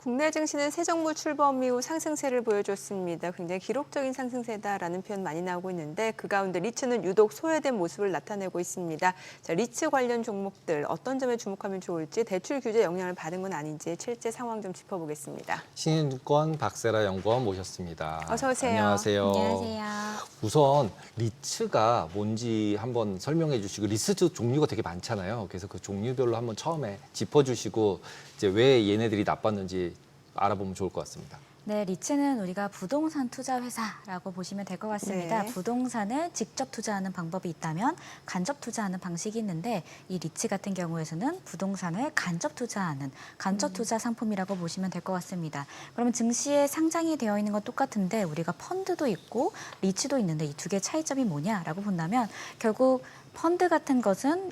국내 증시는 새 정부 출범 이후 상승세를 보여줬습니다. 굉장히 기록적인 상승세다라는 표현 많이 나오고 있는데 그 가운데 리츠는 유독 소외된 모습을 나타내고 있습니다. 자, 리츠 관련 종목들 어떤 점에 주목하면 좋을지, 대출 규제 영향을 받은 건 아닌지 실제 상황 좀 짚어보겠습니다. 신인증권 박세라 연구원 모셨습니다. 어서 오세요. 안녕하세요. 안녕하세요. 우선 리츠가 뭔지 한번 설명해 주시고, 리츠 종류가 되게 많잖아요. 그래서 그 종류별로 한번 처음에 짚어주시고 이제 왜 얘네들이 나빴는지 알아보면 좋을 것 같습니다. 네, 리츠는 우리가 부동산 투자 회사라고 보시면 될 것 같습니다. 네. 부동산을 직접 투자하는 방법이 있다면 간접 투자하는 방식이 있는데, 이 리츠 같은 경우에서는 부동산을 간접 투자하는 간접 투자 상품이라고 보시면 될 것 같습니다. 그러면 증시에 상장이 되어 있는 건 똑같은데 우리가 펀드도 있고 리츠도 있는데 이 두 개의 차이점이 뭐냐라고 본다면, 결국 펀드 같은 것은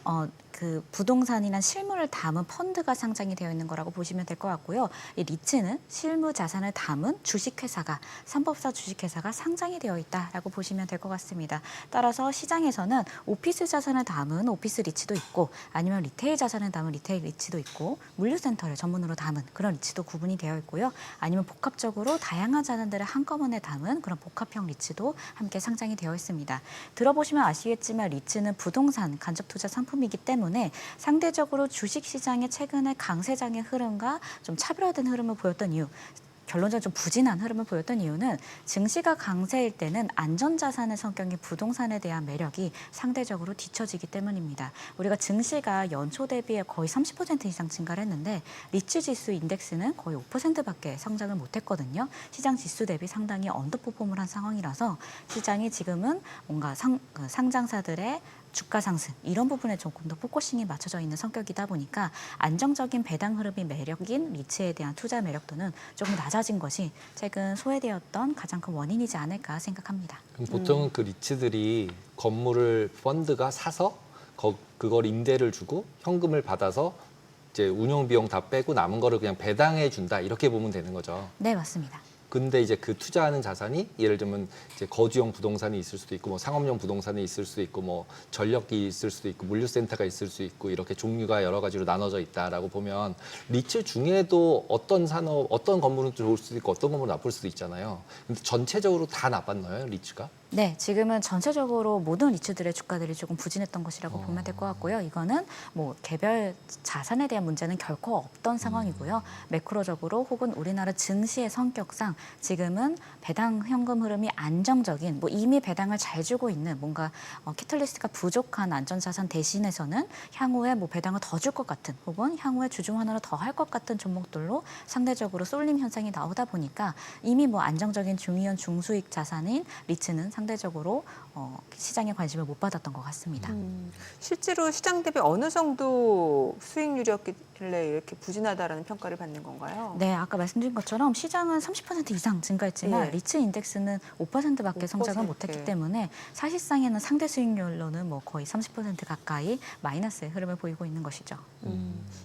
그 부동산이나 실물을 담은 펀드가 상장이 되어 있는 거라고 보시면 될 것 같고요. 이 리츠는 실무 자산을 담은 주식회사가, 삼법사 주식회사가 상장이 되어 있다라고 보시면 될 것 같습니다. 따라서 시장에서는 오피스 자산을 담은 오피스 리츠도 있고, 아니면 리테일 자산을 담은 리테일 리츠도 있고, 물류센터를 전문으로 담은 그런 리츠도 구분이 되어 있고요. 아니면 복합적으로 다양한 자산들을 한꺼번에 담은 그런 복합형 리츠도 함께 상장이 되어 있습니다. 들어보시면 아시겠지만 리츠는 부동산 간접 투자 상품이기 때문에 상대적으로 주식시장의 최근의 강세장의 흐름과 좀 차별화된 흐름을 보였던 이유, 결론적으로 좀 부진한 흐름을 보였던 이유는 증시가 강세일 때는 안전자산의 성격인 부동산에 대한 매력이 상대적으로 뒤처지기 때문입니다. 우리가 증시가 연초 대비에 거의 30% 이상 증가를 했는데 리츠 지수 인덱스는 거의 5%밖에 성장을 못했거든요. 시장 지수 대비 상당히 언더퍼폼을 한 상황이라서 시장이 지금은 뭔가 상장사들의 주가 상승 이런 부분에 조금 더 포커싱이 맞춰져 있는 성격이다 보니까 안정적인 배당 흐름이 매력인 리츠에 대한 투자 매력도는 조금 낮아진 것이 최근 소외되었던 가장 큰 원인이지 않을까 생각합니다. 그럼 보통은 그 리츠들이 건물을 펀드가 사서 그걸 임대를 주고 현금을 받아서 이제 운영 비용 다 빼고 남은 거를 그냥 배당해 준다, 이렇게 보면 되는 거죠. 네, 맞습니다. 근데 이제 그 투자하는 자산이 예를 들면 이제 거주용 부동산이 있을 수도 있고, 뭐 상업용 부동산이 있을 수도 있고, 뭐 전력이 있을 수도 있고, 물류센터가 있을 수 있고, 이렇게 종류가 여러 가지로 나눠져 있다라고 보면 리츠 중에도 어떤 산업, 어떤 건물은 좋을 수도 있고 어떤 건물은 나쁠 수도 있잖아요. 근데 전체적으로 다 나빴나요, 리츠가? 네, 지금은 전체적으로 모든 리츠들의 주가들이 조금 부진했던 것이라고 보면 될 것 같고요. 이거는 뭐 개별 자산에 대한 문제는 결코 없던 상황이고요. 매크로적으로 혹은 우리나라 증시의 성격상 지금은 배당 현금 흐름이 안정적인, 뭐 이미 배당을 잘 주고 있는 뭔가 캐틀리스트가 부족한 안전자산 대신에서는 향후에 뭐 배당을 더 줄 것 같은, 혹은 향후에 주중 환원을 더 할 것 같은 종목들로 상대적으로 쏠림 현상이 나오다 보니까 이미 뭐 안정적인 중위험 중수익 자산인 리츠는 상대적으로 시장에 관심을 못 받았던 것 같습니다. 실제로 시장 대비 어느 정도 수익률이었길래 이렇게 부진하다라는 평가를 받는 건가요? 네, 아까 말씀드린 것처럼 시장은 30% 이상 증가했지만 예. 리츠 인덱스는 5%밖에 성장을 5%. 못했기 때문에 사실상에는 상대 수익률로는 뭐 거의 30% 가까이 마이너스의 흐름을 보이고 있는 것이죠.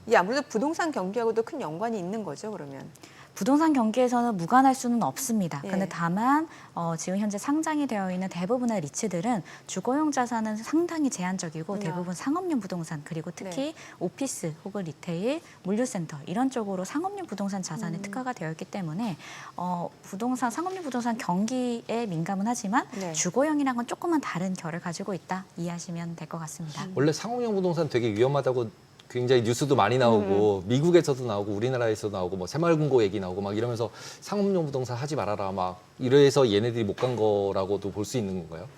이 아무래도 부동산 경기하고도 큰 연관이 있는 거죠, 그러면? 부동산 경기에서는 무관할 수는 없습니다. 예. 그런데 다만 지금 현재 상장이 되어 있는 대부분의 리츠들은 주거용 자산은 상당히 제한적이고 대부분 상업용 부동산, 그리고 특히 오피스 혹은 리테일, 물류센터 이런 쪽으로 상업용 부동산 자산에 특화가 되어 있기 때문에 상업용 부동산 경기에 민감은 하지만 네. 주거용이랑은 조금은 다른 결을 가지고 있다 이해하시면 될 것 같습니다. 원래 상업용 부동산 되게 위험하다고 굉장히 뉴스도 많이 나오고 미국에서도 나오고 우리나라에서도 나오고 뭐 새마을금고 얘기 나오고 막 이러면서 상업용 부동산 하지 말아라 막 이래서 얘네들이 못 간 거라고도 볼 수 있는 건가요?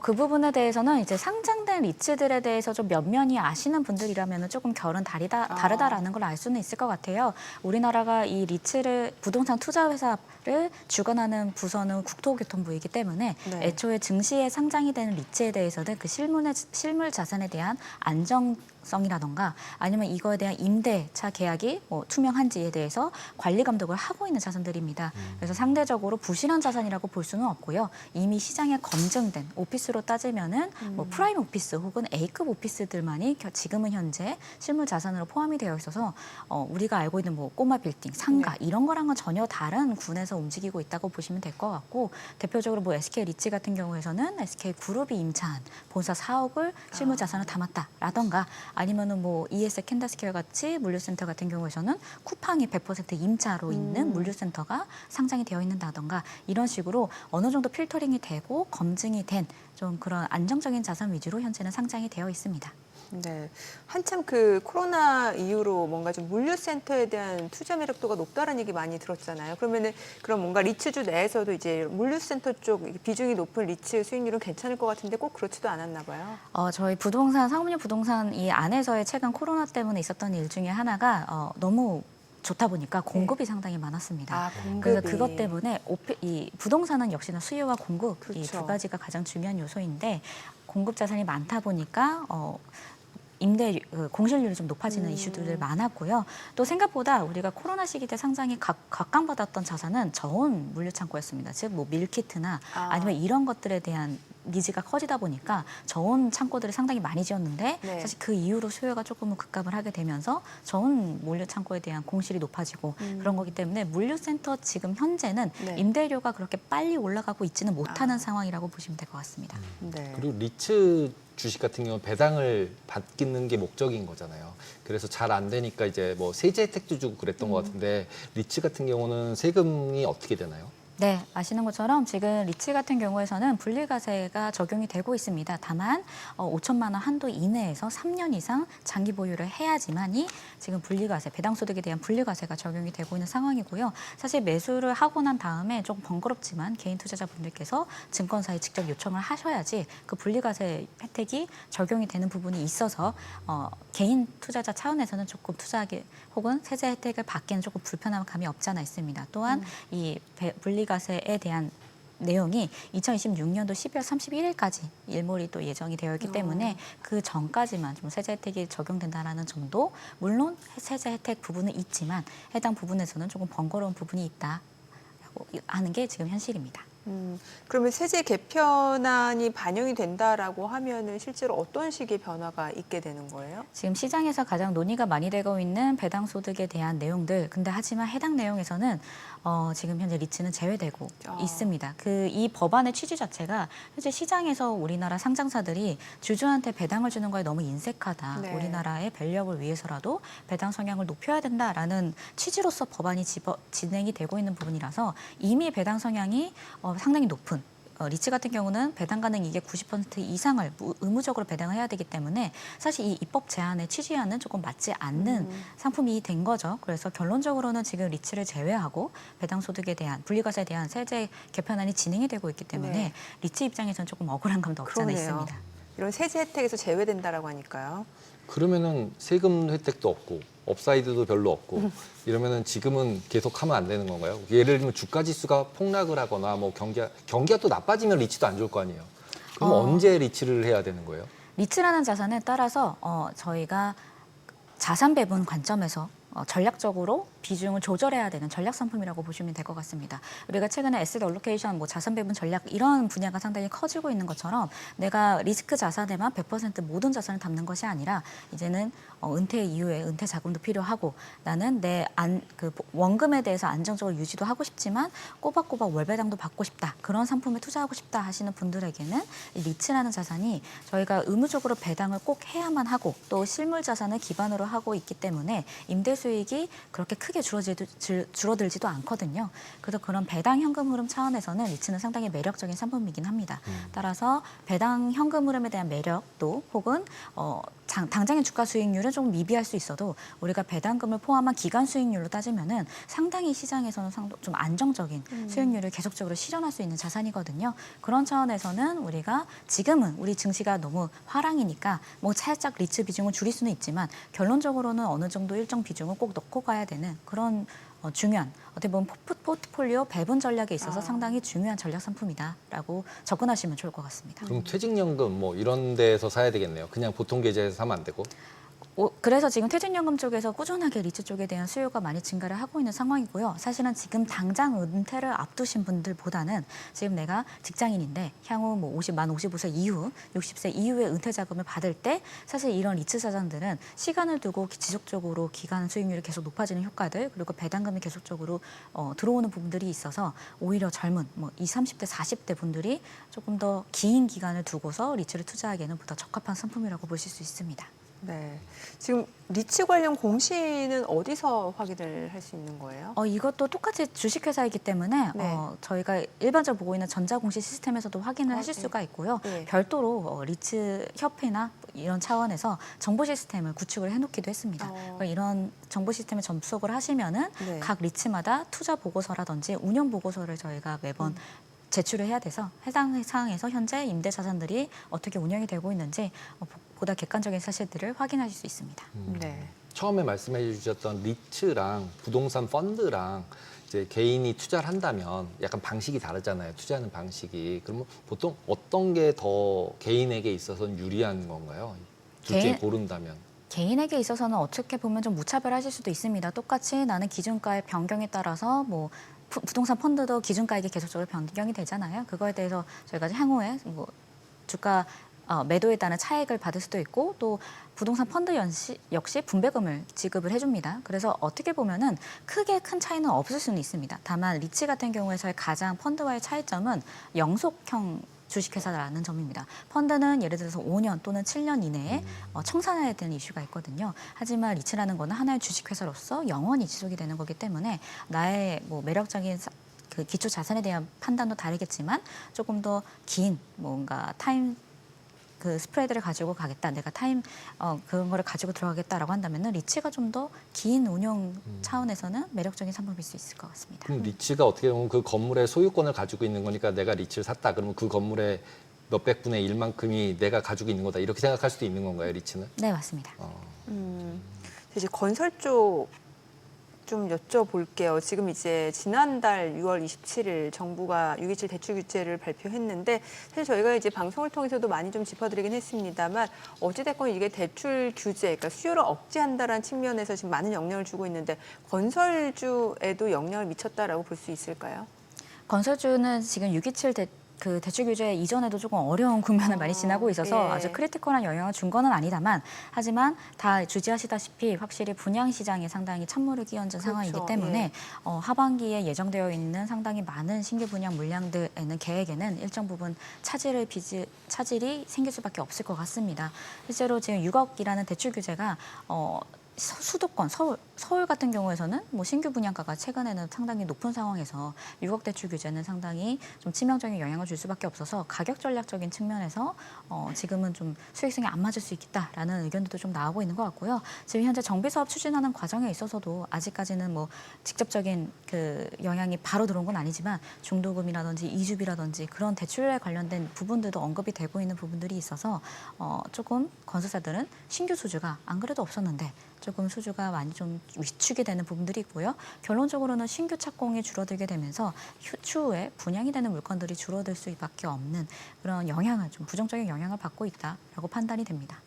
그 부분에 대해서는 이제 상장된 리츠들에 대해서 좀 면면이 아시는 분들이라면 조금 결은 다르다라는 걸 알 수는 있을 것 같아요. 우리나라가 이 리츠를 부동산 투자 회사를 주관하는 부서는 국토교통부이기 때문에 네. 애초에 증시에 상장이 되는 리츠에 대해서는 그 실물 자산에 대한 안정성이라던가 아니면 이거에 대한 임대차 계약이 뭐 투명한지에 대해서 관리 감독을 하고 있는 자산들입니다. 그래서 상대적으로 부실한 자산이라고 볼 수는 없고요. 이미 시장에 검증된 오피스로 따지면은 뭐 프라임 오피스 혹은 A급 오피스들만이 지금은 현재 실물 자산으로 포함이 되어 있어서 우리가 알고 있는 뭐 꼬마 빌딩, 상가 네. 이런 거랑은 전혀 다른 군에서 움직이고 있다고 보시면 될 것 같고 대표적으로 뭐 SK 리츠 같은 경우에서는 SK 그룹이 임차한 본사 4억을 실물 자산을 담았다라던가 아니면은 뭐 ES 캔다스퀘어 같이 물류센터 같은 경우에서는 쿠팡이 100% 임차로 있는 물류센터가 상장이 되어 있는다던가 이런 식으로 어느 정도 필터링이 되고 검증이 된 좀 그런 안정적인 자산 위주로 현재는 상장이 되어 있습니다. 네. 한참 그 코로나 이후로 뭔가 좀 물류센터에 대한 투자 매력도가 높다는 얘기 많이 들었잖아요. 그러면은 그럼 뭔가 리츠주 내에서도 이제 물류센터 쪽 비중이 높은 리츠 수익률은 괜찮을 것 같은데 꼭 그렇지도 않았나 봐요. 저희 부동산, 상업용 부동산 이 안에서의 최근 코로나 때문에 있었던 일 중에 하나가 너무 좋다 보니까 공급이 상당히 많았습니다. 아, 공급이. 그래서 그것 때문에 이 부동산은 역시나 수요와 공급 이 그렇죠. 두 가지가 가장 중요한 요소인데 공급 자산이 많다 보니까 임대 공실률이 좀 높아지는 이슈들이 많았고요. 또 생각보다 우리가 코로나 시기 때 상당히 각광받았던 자산은 저온 물류 창고였습니다. 즉 뭐 밀키트나 아니면 이런 것들에 대한 니즈가 커지다 보니까 저온 창고들을 상당히 많이 지었는데 네. 사실 그 이후로 수요가 조금은 급감을 하게 되면서 저온 물류 창고에 대한 공실이 높아지고 그런 거기 때문에 물류센터 지금 현재는 네. 임대료가 그렇게 빨리 올라가고 있지는 못하는 상황이라고 보시면 될 것 같습니다. 네. 그리고 리츠 주식 같은 경우는 배당을 받기는 게 목적인 거잖아요. 그래서 잘 안 되니까 이제 뭐 세제 혜택도 주고 그랬던 것 같은데 리츠 같은 경우는 세금이 어떻게 되나요? 네, 아시는 것처럼 지금 리츠 같은 경우에서는 분리과세가 적용이 되고 있습니다. 다만 5천만 원 한도 이내에서 3년 이상 장기 보유를 해야지만이 지금 분리과세, 배당소득에 대한 분리과세가 적용이 되고 있는 상황이고요. 사실 매수를 하고 난 다음에 조금 번거롭지만 개인 투자자분들께서 증권사에 직접 요청을 하셔야지 그 분리과세 혜택이 적용이 되는 부분이 있어서 개인 투자자 차원에서는 조금 투자하기 혹은 세제 혜택을 받기는 조금 불편한 감이 없지 않아 있습니다. 또한 이 분리과세에 대한 내용이 2026년도 12월 31일까지 일몰이 또 예정이 되어 있기 때문에 그 전까지만 좀 세제 혜택이 적용된다라는 점도 물론 세제 혜택 부분은 있지만 해당 부분에서는 조금 번거로운 부분이 있다라고 하는 게 지금 현실입니다. 그러면 세제 개편안이 반영이 된다라고 하면은 실제로 어떤 식의 변화가 있게 되는 거예요? 지금 시장에서 가장 논의가 많이 되고 있는 배당소득에 대한 내용들. 근데 하지만 해당 내용에서는 지금 현재 리츠는 제외되고 있습니다. 이 법안의 취지 자체가 현재 시장에서 우리나라 상장사들이 주주한테 배당을 주는 거에 너무 인색하다. 네. 우리나라의 밸류업을 위해서라도 배당 성향을 높여야 된다라는 취지로서 법안이 진행이 되고 있는 부분이라서 이미 배당 성향이 상당히 높은 리츠 같은 경우는 배당 가능 이익의 90% 이상을 의무적으로 배당을 해야 되기 때문에 사실 이 입법 제한의 취지와는 조금 맞지 않는 상품이 된 거죠. 그래서 결론적으로는 지금 리츠를 제외하고 배당 소득에 대한 분리과세에 대한 세제 개편안이 진행이 되고 있기 때문에 네. 리츠 입장에서는 조금 억울한 감도 없지 않아 그러네요. 있습니다. 이런 세제 혜택에서 제외된다라고 하니까요. 그러면은 세금 혜택도 없고 업사이드도 별로 없고 이러면은 지금은 계속 하면 안 되는 건가요? 예를 들면 주가 지수가 폭락을 하거나 뭐 경기가 또 나빠지면 리츠도 안 좋을 거 아니에요. 그럼 언제 리츠를 해야 되는 거예요? 리츠라는 자산에 따라서 저희가 자산 배분 관점에서 전략적으로 비중을 조절해야 되는 전략 상품이라고 보시면 될 것 같습니다. 우리가 최근에 에셋 얼로케이션, 뭐 자산 배분 전략 이런 분야가 상당히 커지고 있는 것처럼 내가 리스크 자산에만 100% 모든 자산을 담는 것이 아니라 이제는 은퇴 이후에 은퇴 자금도 필요하고 나는 내 원금에 대해서 안정적으로 유지도 하고 싶지만 꼬박꼬박 월배당도 받고 싶다. 그런 상품에 투자하고 싶다 하시는 분들에게는 이 리츠라는 자산이 저희가 의무적으로 배당을 꼭 해야만 하고 또 실물 자산을 기반으로 하고 있기 때문에 임대 수익이 그렇게 크게 줄어들지도 않거든요. 그래서 그런 배당 현금 흐름 차원에서는 리츠는 상당히 매력적인 상품이긴 합니다. 따라서 배당 현금 흐름에 대한 매력도 혹은 당장의 주가 수익률은 좀 미비할 수 있어도 우리가 배당금을 포함한 기간 수익률로 따지면은 상당히 시장에서는 좀 안정적인 수익률을 계속적으로 실현할 수 있는 자산이거든요. 그런 차원에서는 우리가 지금은 우리 증시가 너무 화랑이니까 뭐 살짝 리츠 비중을 줄일 수는 있지만 결론적으로는 어느 정도 일정 비중을 꼭 넣고 가야 되는 그런 중요한 어떻게 보면 포트폴리오 배분 전략에 있어서 상당히 중요한 전략 상품이다라고 접근하시면 좋을 것 같습니다. 그럼 퇴직연금 뭐 이런 데서 사야 되겠네요. 그냥 보통 계좌에서 사면 안 되고. 그래서 지금 퇴직연금 쪽에서 꾸준하게 리츠 쪽에 대한 수요가 많이 증가를 하고 있는 상황이고요. 사실은 지금 당장 은퇴를 앞두신 분들보다는 지금 내가 직장인인데 향후 뭐 만 55세 이후, 60세 이후에 은퇴 자금을 받을 때 사실 이런 리츠 자산들은 시간을 두고 지속적으로 기간 수익률이 계속 높아지는 효과들 그리고 배당금이 계속적으로 들어오는 부분들이 있어서 오히려 젊은 뭐 20, 30대, 40대 분들이 조금 더 긴 기간을 두고서 리츠를 투자하기에는 보다 적합한 상품이라고 보실 수 있습니다. 네. 지금 리츠 관련 공시는 어디서 확인을 할 수 있는 거예요? 이것도 똑같이 주식회사이기 때문에 네. 저희가 일반적으로 보고 있는 전자공시 시스템에서도 확인을 하실 네. 수가 있고요. 네. 별도로 리츠 협회나 이런 차원에서 정보 시스템을 구축을 해놓기도 했습니다. 그러니까 이런 정보 시스템에 접속을 하시면은 네. 각 리츠마다 투자 보고서라든지 운영 보고서를 저희가 매번 제출을 해야 돼서 해당 사항에서 현재 임대 자산들이 어떻게 운영이 되고 있는지 보다 객관적인 사실들을 확인하실 수 있습니다. 네. 처음에 말씀해 주셨던 리츠랑 부동산 펀드랑 이제 개인이 투자를 한다면 약간 방식이 다르잖아요. 투자하는 방식이. 그러면 보통 어떤 게 더 개인에게 있어서는 유리한 건가요? 둘 중에 개인- 고른다면. 개인에게 있어서는 어떻게 보면 좀 무차별하실 수도 있습니다. 똑같이 나는 기준가의 변경에 따라서 뭐 부동산 펀드도 기준가액이 계속적으로 변경이 되잖아요. 그거에 대해서 저희가 향후에 뭐 주가 매도에 따른 차익을 받을 수도 있고 또 부동산 펀드 역시 분배금을 지급을 해줍니다. 그래서 어떻게 보면은 크게 큰 차이는 없을 수는 있습니다. 다만 리츠 같은 경우에서의 가장 펀드와의 차이점은 영속형 주식회사라는 점입니다. 펀드는 예를 들어서 5년 또는 7년 이내에 청산해야 되는 이슈가 있거든요. 하지만 리츠라는 거는 하나의 주식회사로서 영원히 지속이 되는 거기 때문에 나의 뭐 매력적인 그 기초 자산에 대한 판단도 다르겠지만 조금 더 긴 뭔가 타임 그 스프레드를 가지고 가겠다. 내가 그런 거를 가지고 들어가겠다라고 한다면은 리츠가 좀 더 긴 운용 차원에서는 매력적인 상품일 수 있을 것 같습니다. 그럼 리츠가 어떻게 보면 그 건물의 소유권을 가지고 있는 거니까 내가 리츠를 샀다. 그러면 그 건물의 몇백 분의 1만큼이 내가 가지고 있는 거다. 이렇게 생각할 수도 있는 건가요, 리츠는? 네, 맞습니다. 이제 건설 쪽 좀 여쭤볼게요. 지금 이제 지난달 6월 27일 정부가 6.27 대출 규제를 발표했는데 사실 저희가 이제 방송을 통해서도 많이 좀 짚어드리긴 했습니다만 어찌됐건 이게 대출 규제, 그러니까 수요를 억제한다라는 측면에서 지금 많은 영향을 주고 있는데 건설주에도 영향을 미쳤다라고 볼 수 있을까요? 건설주는 지금 6.27 그 대출 규제 이전에도 조금 어려운 국면을 많이 지나고 있어서 예. 아주 크리티컬한 영향을 준 거는 아니다만 하지만 다 주지하시다시피 확실히 분양 시장에 상당히 찬물을 끼얹은 그렇죠. 상황이기 때문에 예. 하반기에 예정되어 있는 상당히 많은 신규 분양 물량들에는 계획에는 일정 부분 차질이 생길 수밖에 없을 것 같습니다. 실제로 지금 6억이라는 대출 규제가 수도권 서울 같은 경우에서는 뭐 신규 분양가가 최근에는 상당히 높은 상황에서 6억 대출 규제는 상당히 좀 치명적인 영향을 줄 수밖에 없어서 가격 전략적인 측면에서 지금은 좀 수익성이 안 맞을 수 있겠다라는 의견들도 좀 나오고 있는 것 같고요. 지금 현재 정비 사업 추진하는 과정에 있어서도 아직까지는 뭐 직접적인 그 영향이 바로 들어온 건 아니지만 중도금이라든지 이주비라든지 그런 대출에 관련된 부분들도 언급이 되고 있는 부분들이 있어서 조금 건설사들은 신규 수주가 안 그래도 없었는데 조금 수주가 많이 좀 위축이 되는 부분들이 있고요. 결론적으로는 신규 착공이 줄어들게 되면서 추후에 분양이 되는 물건들이 줄어들 수밖에 없는 그런 영향을 좀 부정적인 영향을 받고 있다라고 판단이 됩니다.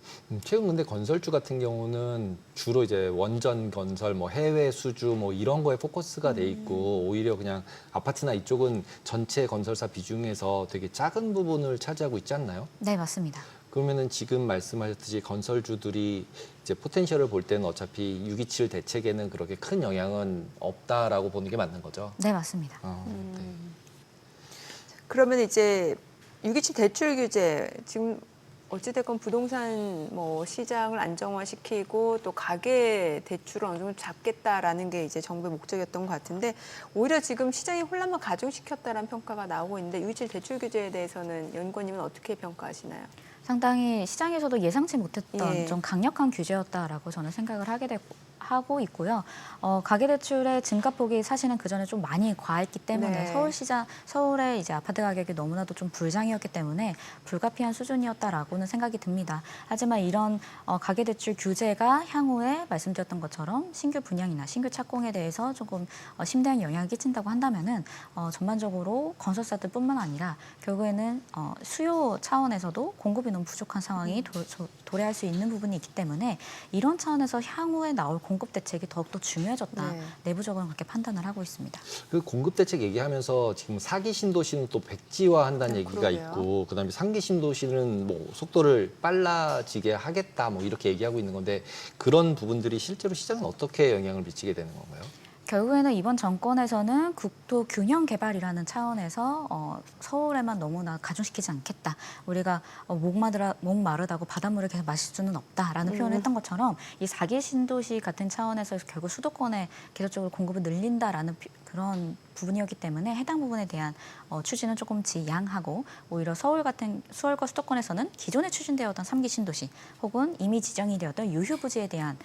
최근 근데 건설주 같은 경우는 주로 이제 원전 건설, 뭐 해외 수주 뭐 이런 거에 포커스가 돼 있고 오히려 그냥 아파트나 이쪽은 전체 건설사 비중에서 되게 작은 부분을 차지하고 있지 않나요? 네, 맞습니다. 그러면은 지금 말씀하셨듯이 건설주들이 이제 포텐셜을 볼 때는 어차피 6.27 대책에는 그렇게 큰 영향은 없다라고 보는 게 맞는 거죠. 네, 맞습니다. 네. 그러면 이제 6.27 대출 규제 지금 어찌됐건 부동산 뭐 시장을 안정화시키고 또 가계 대출을 어느 정도 잡겠다라는 게 이제 정부의 목적이었던 것 같은데 오히려 지금 시장의 혼란만 가중시켰다라는 평가가 나오고 있는데 6.27 대출 규제에 대해서는 연구원님은 어떻게 평가하시나요? 상당히 시장에서도 예상치 못했던 예. 좀 강력한 규제였다라고 저는 생각을 하고 있고요. 가계대출의 증가폭이 사실은 그전에 좀 많이 과했기 때문에 네. 서울의 이제 아파트 가격이 너무나도 좀 불장이었기 때문에 불가피한 수준이었다라고는 생각이 듭니다. 하지만 이런 가계대출 규제가 향후에 말씀드렸던 것처럼 신규 분양이나 신규 착공에 대해서 조금 심대한 영향을 끼친다고 한다면은 전반적으로 건설사들뿐만 아니라 결국에는 수요 차원에서도 공급이 너무 부족한 상황이 도래할 수 있는 부분이 있기 때문에 이런 차원에서 향후에 나올 공급 대책이 더욱더 중요해졌다. 네. 내부적으로 그렇게 판단을 하고 있습니다. 그 공급 대책 얘기하면서 지금 4기 신도시는 또 백지화한다는 얘기가 그러게요. 있고 그다음에 3기 신도시는 뭐 속도를 빨라지게 하겠다 뭐 이렇게 얘기하고 있는 건데 그런 부분들이 실제로 시장은 어떻게 영향을 미치게 되는 건가요? 결국에는 이번 정권에서는 국토 균형 개발이라는 차원에서 서울에만 너무나 가중시키지 않겠다. 우리가 목마르다고 바닷물을 계속 마실 수는 없다라는 표현을 했던 것처럼 이 4기 신도시 같은 차원에서 결국 수도권에 계속적으로 공급을 늘린다라는 그런 부분이었기 때문에 해당 부분에 대한 추진은 조금 지양하고 오히려 서울과 수도권에서는 기존에 추진되었던 3기 신도시 혹은 이미 지정이 되었던 유휴부지에 대한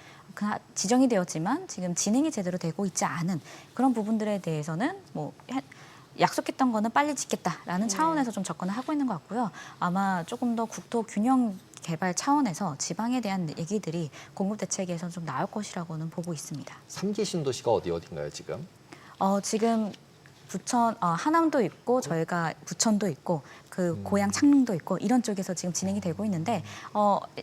지정이 되었지만 지금 진행이 제대로 되고 있지 않은 그런 부분들에 대해서는 뭐 약속했던 거는 빨리 짓겠다라는 차원에서 좀 접근을 하고 있는 것 같고요. 아마 조금 더 국토 균형 개발 차원에서 지방에 대한 얘기들이 공급 대책에서 좀 나올 것이라고는 보고 있습니다. 3기 신도시가 어딘가요, 지금? 지금 부천, 하남도 있고 저희가 부천도 있고 그 고향 창릉도 있고 이런 쪽에서 지금 진행이 되고 있는데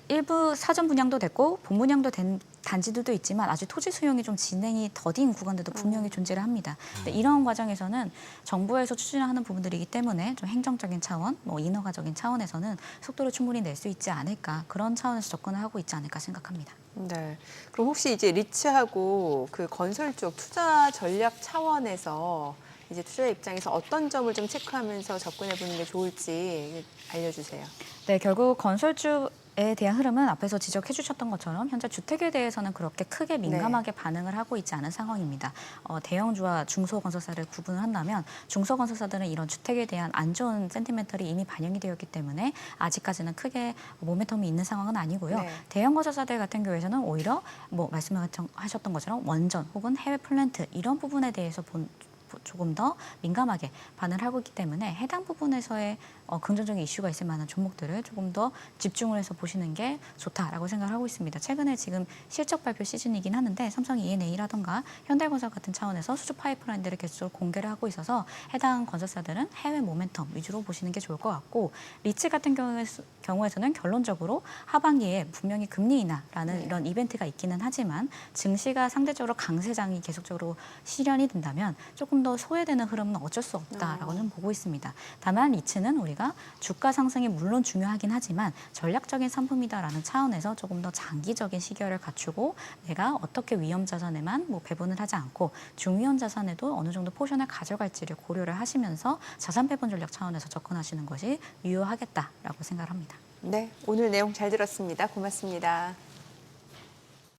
일부 사전 분양도 됐고 본 분양도 된 단지들도 있지만 아직 토지 수용이 좀 진행이 더딘 구간들도 분명히 존재를 합니다. 근데 이런 과정에서는 정부에서 추진하는 부분들이기 때문에 좀 행정적인 차원, 뭐 인허가적인 차원에서는 속도를 충분히 낼 수 있지 않을까 그런 차원에서 접근을 하고 있지 않을까 생각합니다. 네. 그럼 혹시 이제 리츠하고 그 건설 쪽 투자 전략 차원에서 이제 투자 입장에서 어떤 점을 좀 체크하면서 접근해 보는 게 좋을지 알려주세요. 네, 결국 건설주에 대한 흐름은 앞에서 지적해 주셨던 것처럼 현재 주택에 대해서는 그렇게 크게 민감하게 반응을 하고 있지 않은 상황입니다. 대형주와 중소건설사를 구분을 한다면 중소건설사들은 이런 주택에 대한 안 좋은 센티멘털이 이미 반영이 되었기 때문에 아직까지는 크게 모멘텀이 있는 상황은 아니고요. 네. 대형건설사들 같은 경우에는 오히려 뭐 말씀하셨던 것처럼 원전 혹은 해외 플랜트 이런 부분에 대해서 조금 더 민감하게 반응을 하고 있기 때문에 해당 부분에서의 긍정적인 이슈가 있을 만한 종목들을 조금 더 집중을 해서 보시는 게 좋다라고 생각을 하고 있습니다. 최근에 지금 실적 발표 시즌이긴 하는데 삼성 E&A라든가 현대건설 같은 차원에서 수주 파이프라인들을 계속 공개를 하고 있어서 해당 건설사들은 해외 모멘텀 위주로 보시는 게 좋을 것 같고 리츠 같은 경우에서는 결론적으로 하반기에 분명히 금리 인하라는 이런 이벤트가 있기는 하지만 증시가 상대적으로 강세장이 계속적으로 실현이 된다면 조금 더 소외되는 흐름은 어쩔 수 없다라고는 보고 있습니다. 다만 리츠는 우리가 주가 상승이 물론 중요하긴 하지만 전략적인 상품이다라는 차원에서 조금 더 장기적인 시결을 갖추고 내가 어떻게 위험 자산에만 뭐 배분을 하지 않고 중위험 자산에도 어느 정도 포션을 가져갈지를 고려를 하시면서 자산 배분 전략 차원에서 접근하시는 것이 유효하겠다라고 생각을 합니다. 네, 오늘 내용 잘 들었습니다. 고맙습니다.